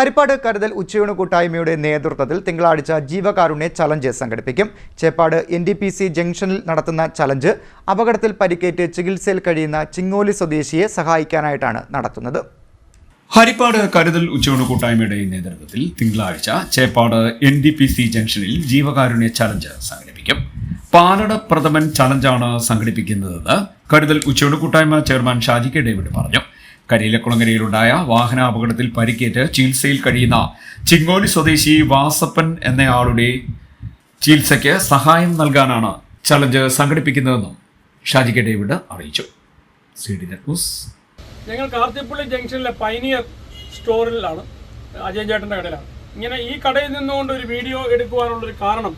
ഹരിപ്പാട് കരുതൽ ഉച്ചയൂണ് കൂട്ടായ്മയുടെ നേതൃത്വത്തിൽ തിങ്കളാഴ്ച ജീവകാരുണ്യ ചലഞ്ച് സംഘടിപ്പിക്കും. ചേപ്പാട് NDPC ജംഗ്ഷനിൽ നടത്തുന്ന ചലഞ്ച് അപകടത്തിൽ പരിക്കേറ്റ് ചികിത്സയിൽ കഴിയുന്ന ചിങ്ങോലി സ്വദേശിയെ സഹായിക്കാനായിട്ടാണ് നടത്തുന്നത്. ഹരിപ്പാട് കരുതൽ ഉച്ചയൂണ് കൂട്ടായ്മയുടെ നേതൃത്വത്തിൽ തിങ്കളാഴ്ച ചേപ്പാട് NDPC ജംഗ്ഷനിൽ ജീവകാരുണ്യ ചലഞ്ച് സംഘടിപ്പിക്കും. പാലട പ്രഥമൻ ചലഞ്ചാണ് സംഘടിപ്പിക്കുന്നതെന്ന് കരുതൽ ഉച്ചയൂണ് കൂട്ടായ്മ ചെയർമാൻ ഷാജി കെ ഡേവിഡ് പറഞ്ഞു. കരിയിലക്കുളങ്ങരയിലുണ്ടായ വാഹനാപകടത്തിൽ പരിക്കേറ്റ് ചികിത്സയിൽ കഴിയുന്ന ചിങ്ങോലി സ്വദേശി വാസപ്പൻ എന്നയാളുടെ ചികിത്സയ്ക്ക് സഹായം നൽകാനാണ് ചലഞ്ച് സംഘടിപ്പിക്കുന്നതെന്നും ഷാജി കെ ഡേവിഡ് അറിയിച്ചു. ഞങ്ങൾ കാർത്തിപ്പള്ളി ജംഗ്ഷനിലെ പൈനിയർ സ്റ്റോറിലാണ്, അജയൻ ചേട്ടൻ്റെ കടയിലാണ്. ഇങ്ങനെ ഈ കടയിൽ നിന്നുകൊണ്ട് ഒരു വീഡിയോ എടുക്കുവാനുള്ളൊരു കാരണം,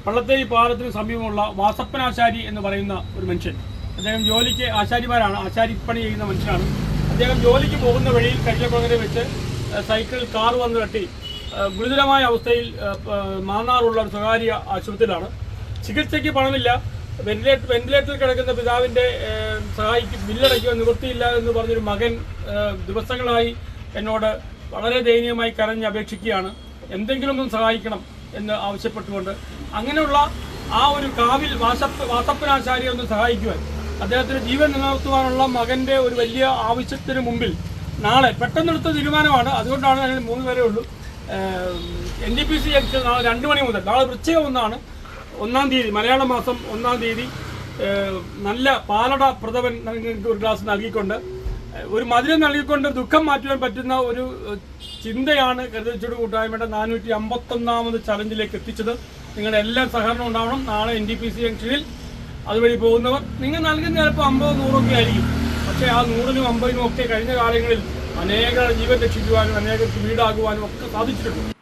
പള്ളത്തേരി പാലത്തിന് സമീപമുള്ള വാസപ്പൻ ആശാരി എന്ന് പറയുന്ന ഒരു മനുഷ്യൻ, അദ്ദേഹം ജോലിക്ക് ആശാരിപ്പണി ചെയ്യുന്ന മനുഷ്യനാണ്. അദ്ദേഹം ജോലിക്ക് പോകുന്ന വഴിയിൽ കരിയിലക്കുളങ്ങര വെച്ച് സൈക്കിളിൽ കാർ വന്ന് തട്ടി ഗുരുതരമായ അവസ്ഥയിൽ മാന്നാറുള്ള ഒരു സ്വകാര്യ ആശുപത്രിയിലാണ്. ചികിത്സയ്ക്ക് പണമില്ല. വെന്റിലേറ്ററിൽ കിടക്കുന്ന പിതാവിൻ്റെ ബില്ലടയ്ക്കുവാൻ നിവൃത്തിയില്ല എന്ന് പറഞ്ഞൊരു മകൻ ദിവസങ്ങളായി എന്നോട് വളരെ ദയനീയമായി കരഞ്ഞ് അപേക്ഷിക്കുകയാണ്. എന്തെങ്കിലും ഒന്ന് സഹായിക്കണം എന്ന് ആവശ്യപ്പെട്ടുകൊണ്ട് അങ്ങനെയുള്ള ആ ഒരു കാവിൽ വാസപ്പനാശാരിയെ ഒന്ന് സഹായിക്കുവാൻ, അദ്ദേഹത്തിന് ജീവൻ നിലനിർത്തുവാനുള്ള മകൻ്റെ ഒരു വലിയ ആവശ്യത്തിന് മുമ്പിൽ നാളെ പെട്ടെന്നെടുത്ത തീരുമാനമാണ്. അതുകൊണ്ടാണ് ഞങ്ങൾ 3 പേരേ ഉള്ളൂ. NDPC ജംഗ്ഷൻ നാളെ 2 മണി മുതൽ, നാളെ വൃശ്ചികം 1-ാം തീയതി, മലയാള മാസം 1-ാം തീയതി നല്ല പാലട പ്രഥമൻ ഒരു ഗ്ലാസ് നൽകിക്കൊണ്ട്, ഒരു മധുരം നൽകിക്കൊണ്ട് ദുഃഖം മാറ്റുവാൻ പറ്റുന്ന ഒരു ചിന്തയാണ് കരുതൽ ഉച്ചയൂണ് കൂട്ടായ്മയുടെ 451ാമത് ചലഞ്ചിലേക്ക് എത്തിച്ചത്. നിങ്ങളുടെ എല്ലാ സഹകരണം ഉണ്ടാവണം. നാളെ NDPC ജംഗ്ഷനിൽ അതുവഴി പോകുന്നവർ, നിങ്ങൾ നൽകുന്ന ചിലപ്പോൾ 50-100 ഒക്കെ ആയിരിക്കും. പക്ഷേ ആ 100-നും 50-നും ഒക്കെ കഴിഞ്ഞ കാലങ്ങളിൽ അനേക ജീവൻ രക്ഷിക്കുവാനും അനേകർക്ക് വീടാകുവാനും ഒക്കെ സാധിച്ചിട്ടുണ്ട്.